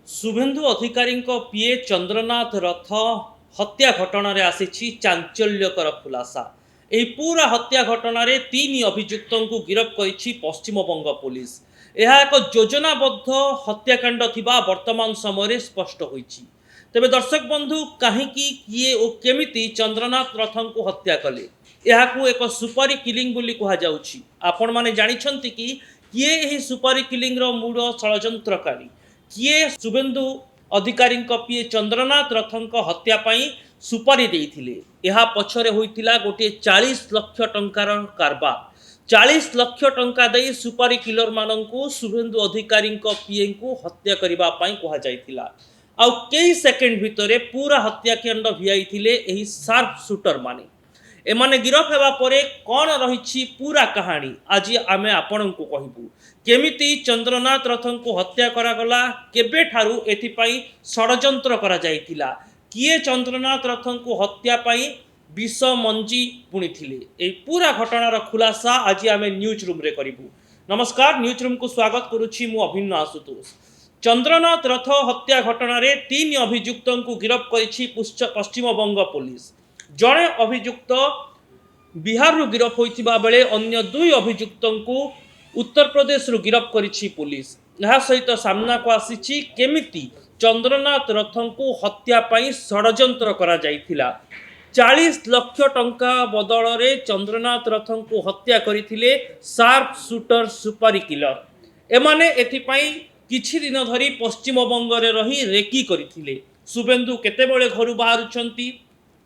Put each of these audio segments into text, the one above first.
शुभेन्दु अधिकारी पीए चंद्रनाथ रथ हत्या घटन आसी चांचल्यकर खुलासा। यह पूरा हत्या घटन तीन अभियुक्त को गिरफ्त कर पश्चिमबंग पुलिस। यह एक योजनाबद्ध हत्याकांड थिबा वर्तमान समय स्पष्ट होईछि। तेबे दर्शक बंधु कहीं किए और केमिति चंद्रनाथ रथन को हत्या कले यह एक सुपारी किलिंग बोली कहा जाउछि। आपण माने जानिछंती कि किए यही सुपारी किलिंग रो मूल षड्यंत्रकारी किए शुभेन्दु अधिकारी पीए चंद्रनाथ रथन हत्या पाई सुपारी देइथिले। यह पछरे होइतिला गोटे 40 लाख टंकार कारबार। 40 लाख टंका दे सुपारी किलर माननकु शुभेन्दु अधिकारी पीए को हत्या करबा पाई कहा जाइतिला। आउ कई सेकेंड भितरे पूरा हत्याकांड भियाइथिले एही शार्प शूटर माने। एमाने गिरफ हेबा परे कौन रही पूरा कहानी आज आमे आपण को कहबू। केमिति चंद्रनाथ रथन को हत्या करागला, केबे ठारू एथिपाई षड्यंत्र करा जाइतिला, किए चंद्रनाथ रथन को हत्या पाई विष मंजी बुणीथिले, ए पूरा घटनार खुलासा आज आमे न्यूज रूम रे करिबू। नमस्कार, न्यूज रूम को स्वागत करुछि मु अभिन्न आशुतोष। चंद्रनाथ रथ हत्या घटना रे तीन अभियुक्त को गिरफ्त करिछि पश्चिमबंग पुलिस। जड़े अभियुक्त बिहार रु गिरफ्त होइतिबा बेले अन्य दुई अभियुक्त को उत्तर प्रदेश रु गिरफ्त करिछि पुलिस। यह सहित सामना को आसीछि केमिति चंद्रनाथ रथन को हत्या पाई षड्यंत्र करा जाइथिला। 40 लाख टंका बदल रे चंद्रनाथ रथन को हत्या करिथिले शार्प शूटर सुपारी किलर। एमाने एथिपाई किछि दिन धरी पश्चिमबंग रे रही रेकी करिथिले। शुभेन्दु केतेबेले घरु बाहरुछंती,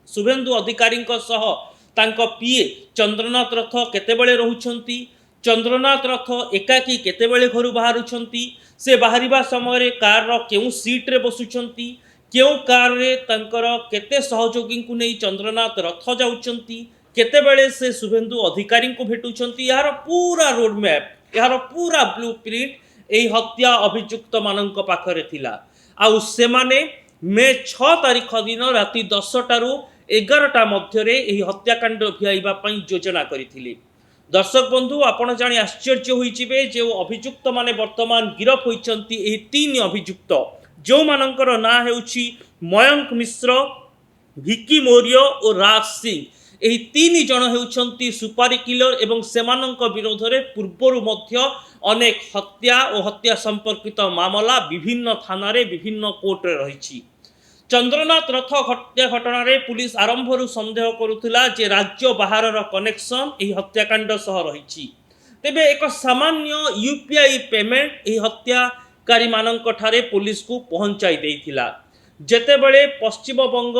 शुभेन्दु अधिकारी सह तांको पीए चंद्रनाथ रथ केतेबेले रहुछंती, चंद्रनाथ रथ एकाकी केतेबेले घरु बाहरुछंती, से बाहरिबा समय रे कार रो केउ सीट रे बसुछंती, केउ कार रे तांकर केते सहयोगी को नै चंद्रनाथ रथ जाउछंती, केतेबेले से शुभेन्दु अधिकारी को भेटुछंती। यार पूरा रोड मैप, यार पूरा ब्लूप्रिंट एही हत्या अभियुक्त मानक पाखरे थिला। आउ सेमाने मे 6 तारिख दिन राति 10 रु 11 मध्य यही हत्याकांड भियाइबा पई योजना करिथिले। दर्शक बंधु आपण जानि आश्चर्य होइचिबे जे अभियुक्त माने वर्तमान गिरफ होइचंती। एही तीन अभियुक्त जो मानकर ना हेउछि मयंक मिश्र, भिकी मौर्य और राज सिंह। एही तीन जन हेउछंती सुपारी किलर एवं सेमानंक विरोध रे पूर्वरु मध्य अनेक हत्या और हत्या संपर्कित मामला विभिन्न थाना रे विभिन्न कोर्ट रे रहिछि। चंद्रनाथ रथ हत्या घटना रे पुलिस आरंभरु संदेह करुथिला जे राज्य बाहर कनेक्शन एही हत्याकांड सह रहिछि। तेबे एक सामान्य यूपीआई पेमेंट एही हत्याकारी मानक ठारे पुलिस को पहुंचाई देइथिला। जेतेबेले पश्चिमबंग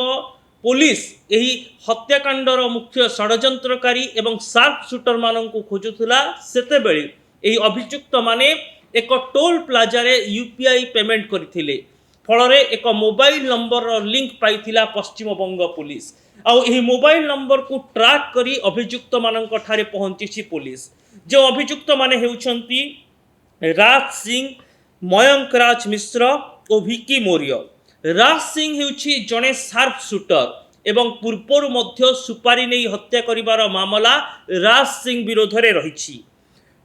पुलिस यही हत्याकांडर मुख्य षड्यंत्रकारी एवं शार्प शूटर मानक खोजुथिला, सेतेबेले एही अभियुक्त माने एक टोल प्लाजा रे यूपीआई पेमेंट करथिले। फलरे एक मोबाइल नंबर लिंक पाइथिला पश्चिमबंग पुलिस। आउ एही मोबाइल नंबर को ट्रैक करी अभियुक्त मानक ठारे पहुंचीछि पुलिस। जो अभियुक्त माने हेउछंती राज सिंह, मयंक राज मिश्र और भिकी मौर्य। राज सिंह हेउछि जने शार्प शूटर एवं पूर्वरु मध्य सुपारी नै हत्या करिबार मामला राज सिंह विरोध रे रहिछि।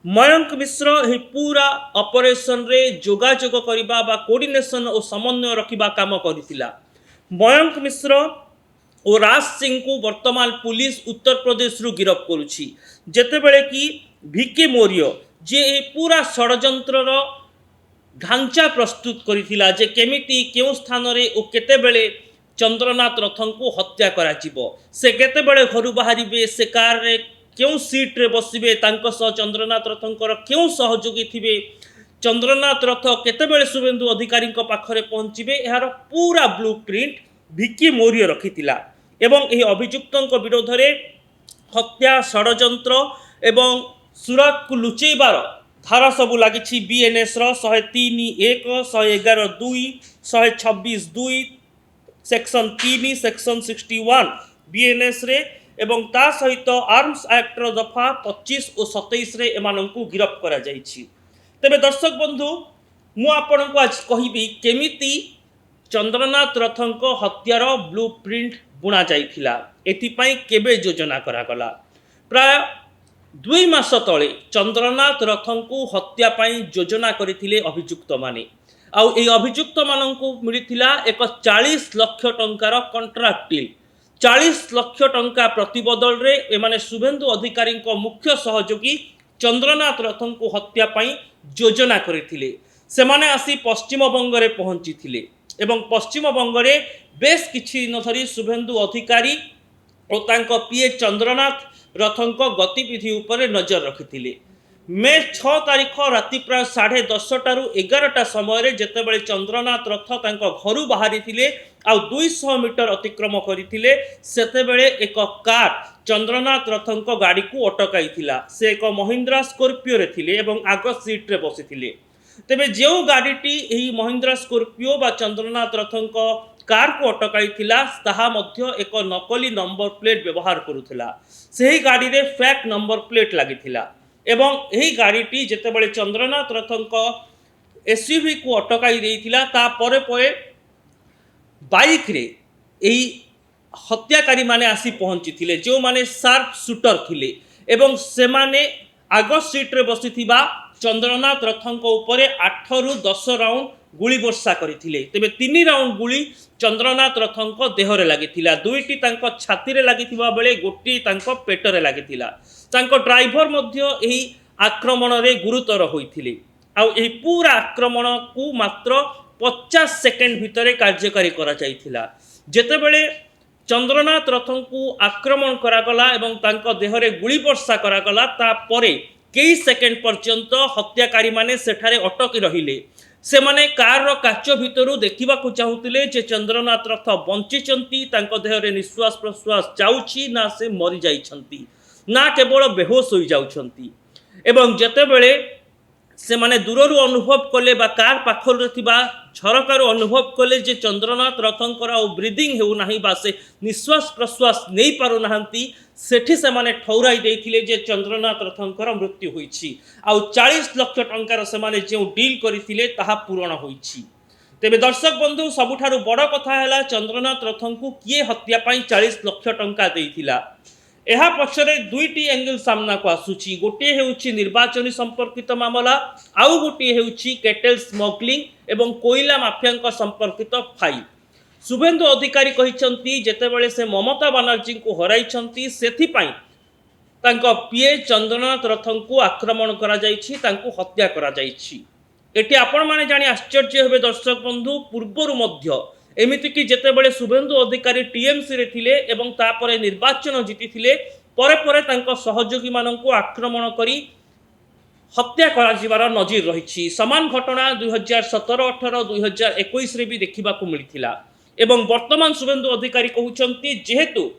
मयंक मिश्र ही पूरा ऑपरेशन रे जोगाजोग करिबा बा कोऑर्डिनेशन और समन्वय रखिबा काम करितिला। मयंक मिश्र और राज सिंह को वर्तमान पुलिस उत्तर प्रदेश रु गिरफ्त करुछि। जेतेबेले कि भिकी मौर्य जे ए पूरा षड्यंत्र रो ढांचा प्रस्तुत करितिला जे केमिति केउ स्थान रे ओ केतेबेले चंद्रनाथ रथन को हत्या करा जिवो, से केतेबेले घरु बाहरिबे, से कार रे केउ सीट रे बसिबे, तांको सह चंद्रनाथ रथंकर केउ सहयोगी थिबे, चंद्रनाथ रथ केतेबेले शुभेन्दु अधिकारी पाखरे पहुंचीबे, यार पूरा ब्लूप्रिंट भिकी मौर्य रखितिला। एवं एही अभियुक्तଙ୍କ विरोध रे हत्या षड्यंत्र एवं सुरत को लुचेबार धारा सबू लागिछि। बीएनएस रो 103(1), 111(2), 126(2), सेक्शन 3, सेक्शन 61 बीएनएस रे एवं ता सहित आर्म्स एक्ट रो दफा 25 और 27 रे एमानंकु गिरफ्त करा जाइछि। तेबे दर्शक बंधु मु आपनकु आज कहिबी केमिति चंद्रनाथ रथंक हत्यार ब्लूप्रिंट बुणा जाइथिला, एथिपाई केबे योजना करागला। प्राय 2 मास तले चंद्रनाथ रथंकु हत्या पाई योजना करथिले अभियुक्त माने। आउ ए अभियुक्त माननकु मिलिथिला एक 40 लाख टंकार कॉन्ट्रैक्ट डील 40 लाख टंका प्रतिबदल रे एमाने शुभेंदु अधिकारी मुख्य सहयोगी चंद्रनाथ रथन को हत्या पाई योजना करथिले। सेमाने आसी पश्चिम बंगरे पहुंची एवं पश्चिम बंगरे बेस किछि दिन धरी शुभेंदु अधिकारी और तांको पीए चंद्रनाथ रथन गतिविधि उपर नजर रखिथिले। मे 6 तारिख राति प्राय 10:30 11टा समय जेतेबेले चंद्रनाथ रथ तांको घरु बाहरी थिले आ 200 मीटर अतिक्रम करथिले सेतेबेले एक कार चंद्रनाथ रथन गाड़ी को अटकाइथिला। से एक महिंद्रा स्कॉर्पियो रे थिले एवं आग सीट रे बसिथिले। तेबे जो गाड़ीटी एही महिंद्रा स्कॉर्पियो बा चंद्रनाथ रथन कार को अटकाइथिला ताहा मध्य एक नकली नंबर प्लेट व्यवहार करुथिला। सेही गाड़ी रे फेक नंबर प्लेट लागिथिला एवं यही गाड़ीटी जेतेबेले चंद्रनाथ रथन एसयूवी को अटकाई देइथिला ता परे परे बाइक रे एही हत्याकारी माने आसी पहुंची थिले जो माने शार्प शूटर थिले एवं से माने आग सीट रे बसिथिबा चंद्रनाथ रथन उपरे 8 रु 10 राउंड गुली वर्षा करथिले। तेबे 3 राउंड गुली चंद्रनाथ रथन देहरे लागिथिला। दुईटी तांको छाती रे लागिथिबा बेले गोटी तांको पेट रे लागिथिला। तांको ड्राइवर मध्य एही आक्रमण रे गुरुतर होइथिले। आ एही पूरा आक्रमण को मात्र 50 सेकेंड भितरे कार्यकारी करा जाइथिला। जेतेबेले चंद्रनाथ रथन को आक्रमण करागला एवं तांको देहरे गुली वर्षा करागला ता परे कई सेकेंड पर्यंत हत्याकारी माने सेठारे अटकी रहिले। से माने कार रो काच भितरु देखिबा को चाहुतिले जे चंद्रनाथ रथ बंचिचंती तांको देहरे निश्वास प्रश्वास जाउछि ना से मरि जाइछंती ना केवल बेहोश होई जाउछंती। एवं जेतेबेले से माने दूररु अनुभव कले बा कार पाखर थिबा झरकारु अनुभव कले जे चंद्रनाथ रथंकर आ ब्रीदिंग हेउ नाही बा से निश्वास प्रश्वास नै पारु नाहंती सेठी से माने ठौराई देइथिले जे चंद्रनाथ रथंकर मृत्यु होईछि आ 40 लाख टंकार से माने जे डील करिथिले ताहा पूर्ण होईछि। तेबे दर्शक बंधु सबुठारु बड़ कथा हैला चंद्रनाथ रथन को किए हत्या पाई 40 लाख टंका देइथिला। एहा पछरे दुईटी एंगल सामना को आसुची। गोटे हेउची निर्वाचनी संपर्कित मामला आउ गोटे हेउची केटेल स्मगलिंग एवं कोइला माफिया संपर्कित फाइल। शुभेंदु अधिकारी कहिसंती जेतेबेले से ममता बनर्जी को हराइछंती सेथिपाई तांको पीए चंद्रनाथ रथन को आक्रमण करा जाइछि तांको हत्या करा जाइछि। एटी आपण माने जानि आश्चर्य हेबे दर्शक बंधु पूर्वरु मध्य एमिति कि जेतेबेले शुभेंदु अधिकारी टीएमसी रे थिले एवं तापरे निर्वाचन जीति थिले परे परे तांको सहयोगी माननकु आक्रमण करी हत्या करा जिवार नजीर रहिछि। समान घटना 2017, 18, 2021 रे भी देखिबा को मिलिथिला एवं वर्तमान शुभेंदु अधिकारी कहउछंती जेहेतु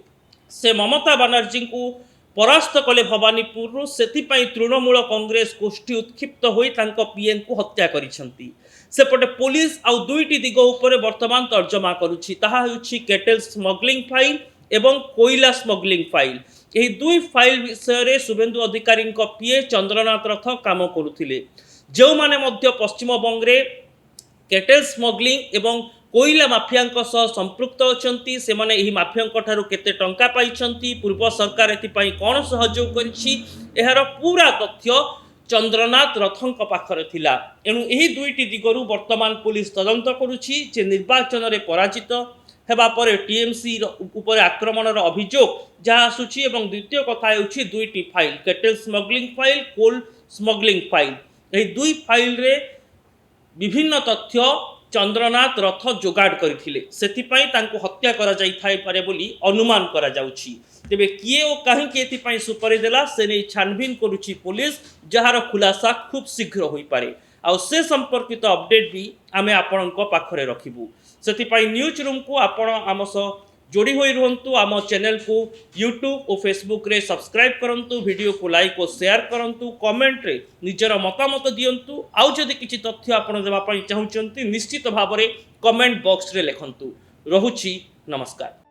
से ममता बनर्जी को परास्त कले भवानीपुर सेथिपाई तृणमूल कांग्रेस गोष्ठी उत्क्षिप्त होई तांको पीएम को हत्या करिसंती। सेपटे पुलिस आउ दुईटी दिग उपरे वर्तमान तर्जमा करुछि ताहा हेउछि केटेल स्मगलिंग फाइल एवं कोइला स्मगलिंग फाइल। एही दुई फाइल विषय रे शुभेंदु अधिकारी पीए चंद्रनाथ रथ काम करुथिले जो माने मध्य पश्चिम बंगरे केटेल स्मगलिंग एवं कोइला माफिया संपृक्त अछंती से माने एही माफिया ठारू केते टंका पाइछंती पूर्व सरकार एथिपाई कोन सहयोग करिछि एहार पूरा तथ्य चंद्रनाथ रथन पाखरे थिला। एनु एही दुईटी दिगरु वर्तमान पुलिस तदंत करुछि जे निर्वाचन रे पराजित हेबा परे टीएमसी ऊपर आक्रमण रो अभियोग जहा आसुछि एवं द्वितीय कथा हेउछि दुईटी फाइल केटेल स्मगलिंग फाइल कोल स्मगलिंग फाइल। एही दुई फाइल रे विभिन्न तथ्य चंद्रनाथ रथ जोगाड़ करथिले सेथिपाई तांको हत्या करा जाई थाई पारे बोली अनुमान करा जाउछि। तेबे किए ओ काहे के एथिपाई सुपारी देला से नै छानबीन करुछि पुलिस जहार खुलासा खूब शीघ्र होई पारे आ से संपर्कित अपडेट भी आमे आपणको पाखरे रखिबु। सेथिपाई न्यूज रूम को आपण आम सह जोड़ी होई रहंतु। आम चैनल को यूट्यूब और फेसबुक रे सब्सक्राइब करंतु, वीडियो को लाइक और शेयर करंतु, कमेंट रे निजर मतामत दियंतु। आउ जदि किछि तथ्य आपण देबा पई चाहुचंती निश्चित भाबरे कमेंट बॉक्स रे लेखंतु। रहुछि नमस्कार।